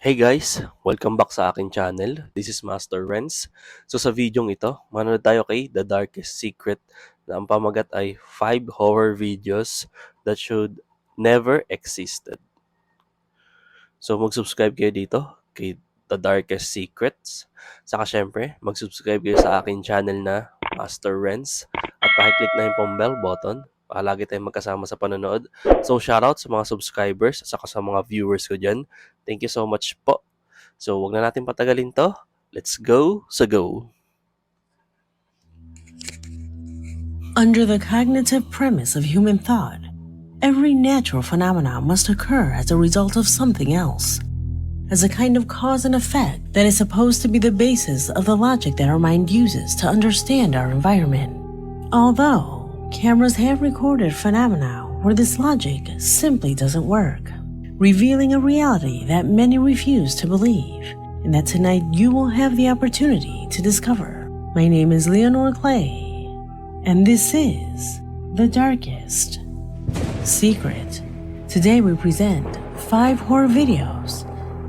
Hey guys! Welcome back sa aking channel. This is Master Renz. So sa videong ito, manonood tayo kay The Darkest Secret na ang pamagat ay 5 horror videos that should never existed. So mag-subscribe kayo dito kay The Darkest Secrets. Saka syempre, mag-subscribe kayo sa aking channel na Master Renz at pakiclick na yung pong bell button para lagi tayong magkasama sa panonood. So shoutout sa mga subscribers at saka sa mga viewers ko dyan. Thank you so much po. So wag na natin patagalin to. Let's go sa go! Under the cognitive premise of human thought, every natural phenomenon must occur as a result of something else, as a kind of cause and effect that is supposed to be the basis of the logic that our mind uses to understand our environment. Although cameras have recorded phenomena where this logic simply doesn't work, revealing a reality that many refuse to believe, and that tonight you will have the opportunity to discover. My name is Leonore Clay, and this is The Darkest Secret. Today we present 5 horror videos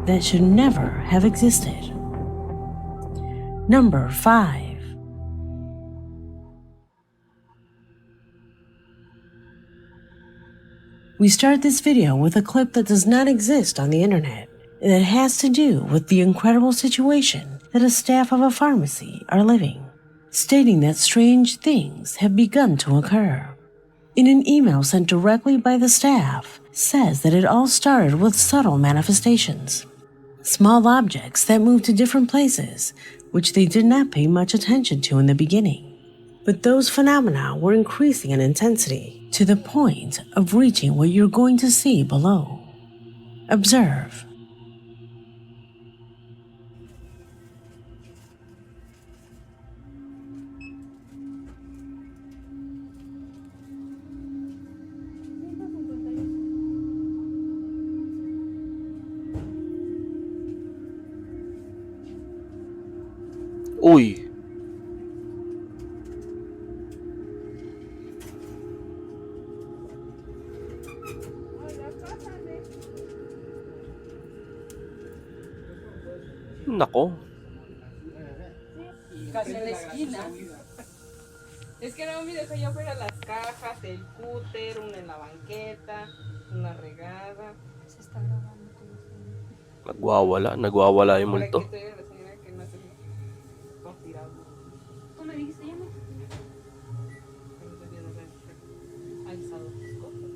that should never have existed. Number 5. We start this video with a clip that does not exist on the internet, and it has to do with the incredible situation that a staff of a pharmacy are living, stating that strange things have begun to occur. In an email sent directly by the staff, says that it all started with subtle manifestations, small objects that moved to different places, which they did not pay much attention to in the beginning. But those phenomena were increasing in intensity to the point of reaching what you're going to see below. Observe. Uy! Nako! Casi en la esquina. Es que no me dejó yo fuera las cajas, el cúter, una en la banqueta, una regada. Se está grabando todo. Nagwawala yung Por multo. aquí estoy la señora que no se todo tirado. ¿Tú me dijiste ya no? Alzado tus cosas.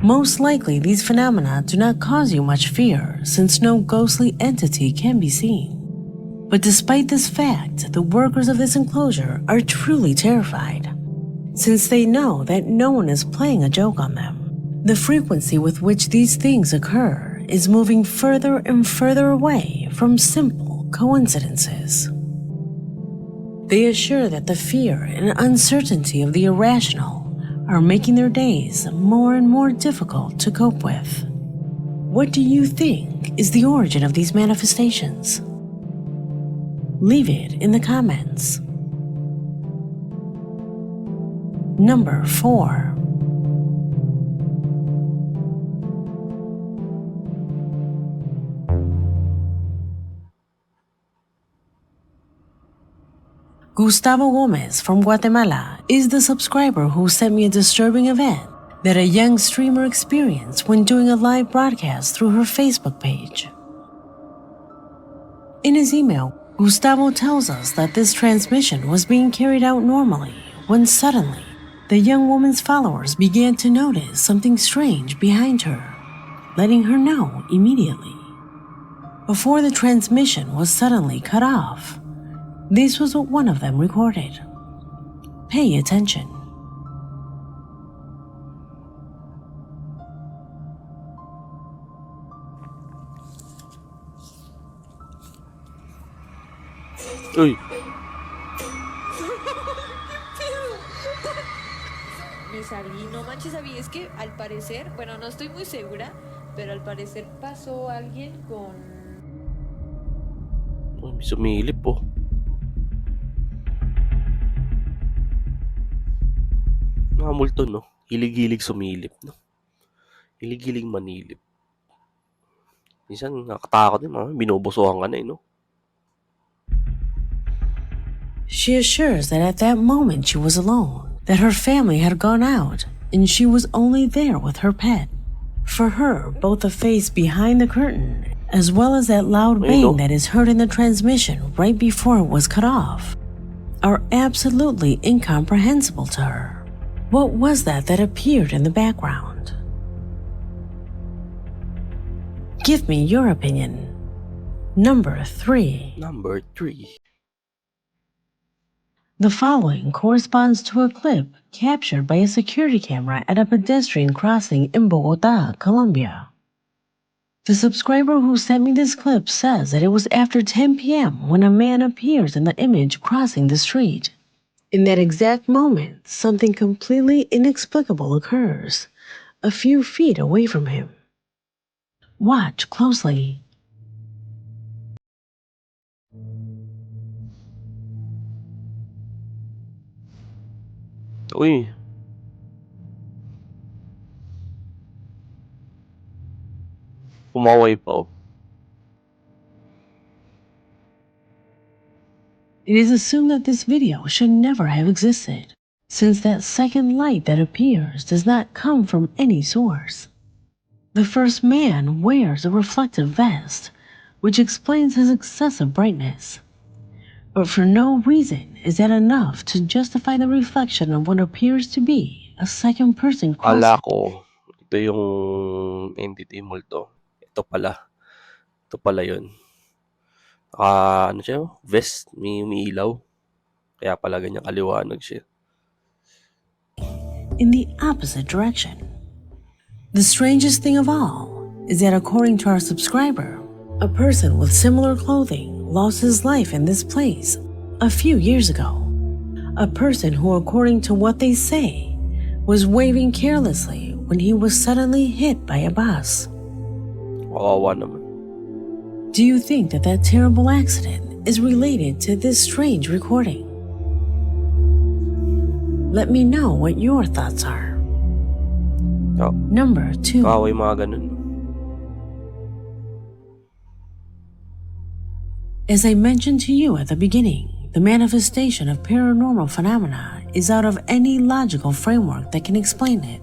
Most likely, these phenomena do not cause you much fear, since no ghostly entity can be seen. But despite this fact, the workers of this enclosure are truly terrified, since they know that no one is playing a joke on them. The frequency with which these things occur is moving further and further away from simple coincidences. They assure that the fear and uncertainty of the irrational are making their days more and more difficult to cope with. What do you think is the origin of these manifestations? Leave it in the comments. Number 4. Gustavo Gomez from Guatemala is the subscriber who sent me a disturbing event that a young streamer experienced when doing a live broadcast through her Facebook page. In his email, Gustavo tells us that this transmission was being carried out normally when suddenly the young woman's followers began to notice something strange behind her, letting her know immediately. Before the transmission was suddenly cut off, this was what one of them recorded. Pay attention. Uy! Me salí, no manches, Abby, es que al parecer, bueno, no estoy muy segura, pero al parecer pasó alguien con May sumilip po. Mga multo, no? Hilig-hilig sumilip, no? Hilig-hilig manilip. Minsan nakakatakot din, mga binubusuhan ka na, no? She assures that at that moment she was alone, that her family had gone out, and she was only there with her pet. For her, both the face behind the curtain, as well as that loud bang that is heard in the transmission right before it was cut off, are absolutely incomprehensible to her. What was that appeared in the background? Give me your opinion. Number 3. Number 3. The following corresponds to a clip captured by a security camera at a pedestrian crossing in Bogota, Colombia. The subscriber who sent me this clip says that it was after 10 p.m. when a man appears in the image crossing the street. In that exact moment, something completely inexplicable occurs, a few feet away from him. Watch closely. Uy. Pumaway pa, oh. It is assumed that this video should never have existed, since that second light that appears does not come from any source. The first man wears a reflective vest, which explains his excessive brightness. But for no reason is that enough to justify the reflection of what appears to be a second person crossing. Ala ko, ito yung entity multo. Ito pala yun. Ano siya? Vest, may umiilaw. Kaya pala ganyan kaliwanag siya. In the opposite direction. The strangest thing of all is that according to our subscriber, a person with similar clothing lost his life in this place a few years ago. A person who, according to what they say, was waving carelessly when he was suddenly hit by a bus. Kawawa naman. Do you think that terrible accident is related to this strange recording? Let me know what your thoughts are. Oh. Number 2. Kaway mga ganun. As I mentioned to you at the beginning, the manifestation of paranormal phenomena is out of any logical framework that can explain it.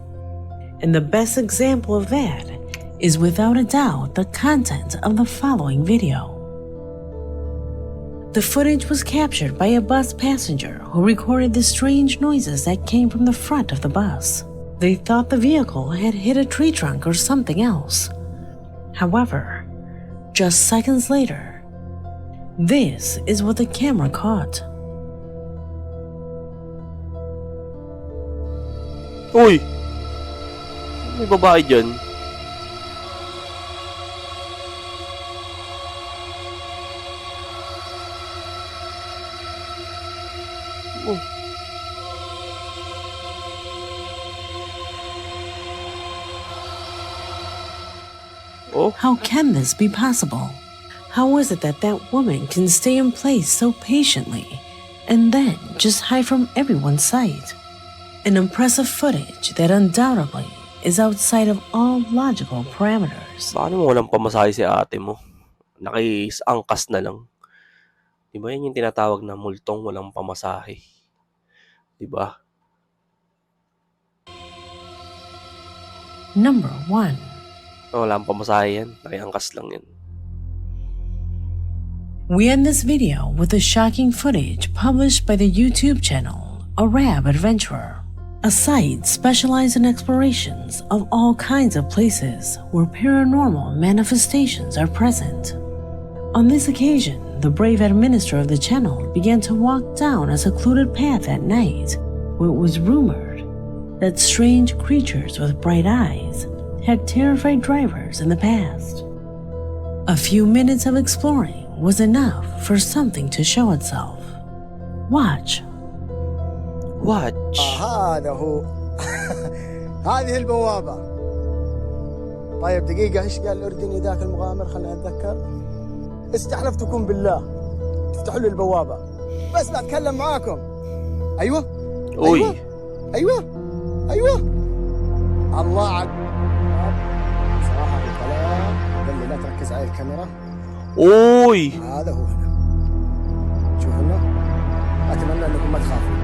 And the best example of that is without a doubt the content of the following video. The footage was captured by a bus passenger who recorded the strange noises that came from the front of the bus. They thought the vehicle had hit a tree trunk or something else. However, just seconds later, this is what the camera caught. Uy! May babae dyan. Oh. Oh. How can this be possible? How is it that woman can stay in place so patiently and then just hide from everyone's sight? An impressive footage that undoubtedly is outside of all logical parameters. Baka naman walang pamasahe si ate mo. Nakis-angkas na lang. Diba yan yung tinatawag na multong walang pamasahe? Diba? Number 1. Walang pamasahe yan. Nakiangkas lang yan. We end this video with the shocking footage published by the YouTube channel Arab Adventurer, a site specialized in explorations of all kinds of places where paranormal manifestations are present. On this occasion, the brave administrator of the channel began to walk down a secluded path at night where it was rumored that strange creatures with bright eyes had terrified drivers in the past. A few minutes of exploring was enough for something to show itself. Watch. هذا هو هذه البوابة. طيب دقيقة، ايش قال الأردني ذاك المغامر؟ خلنا أتذكر. استحلفتكم بالله تفتحوا لي البوابة بس لا أتكلم معاكم. أيوة Uy! أيوة أيوة. الله صراحة الكلام قال لي لا تركز على الكاميرا. Uy! هذا هو هنا. شوف هنا، أتمنى أنكم ما تخافوا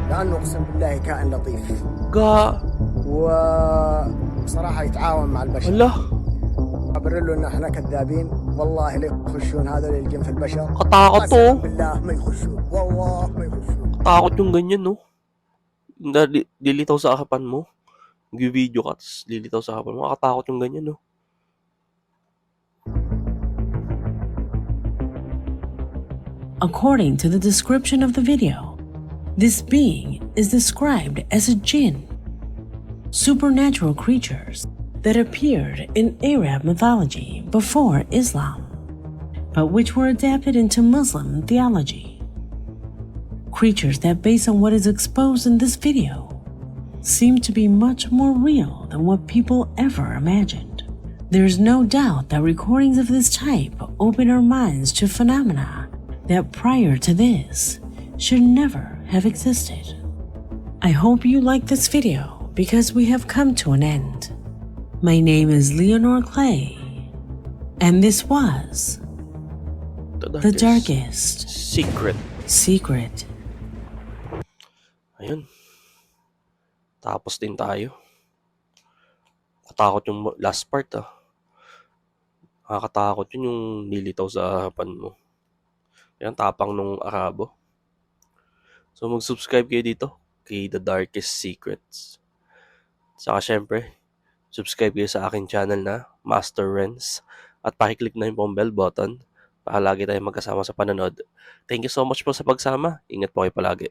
لأنه أقسم بالله كائن لطيف وصراحة يتعاون مع البشر. Wala! أبرر له إن إحنا كذابين والله لا يخشون هذول الجن في البشر. Katakot to! قسما بالله ما يخشون والله ما يخشون. Katakot yung ganyan, no? Lilitaw sa harapan mo. Nag-video ka, tapos lilitaw sa harapan mo. Katakot yung ganyan, no? According to the description of the video, this being is described as a jinn, supernatural creatures that appeared in Arab mythology before Islam, but which were adapted into Muslim theology. Creatures that, based on what is exposed in this video, seem to be much more real than what people ever imagined. There is no doubt that recordings of this type open our minds to phenomena that prior to this should never have existed. I hope you like this video because we have come to an end. My name is Leonore Clay, and this was The Darkest Secret. Ayun. Tapos din tayo. Katakot yung last part, ah. Nakakatakot yun yung nilitaw sa harapan mo. Yan, tapang nung Arabo. So, mag-subscribe kayo dito kay The Darkest Secrets. Saka syempre, subscribe kayo sa aking channel na Master Renz at pakiclick na yung pong bell button para lagi tayong magkasama sa panonood. Thank you so much po sa pagsama. Ingat po kayo palagi.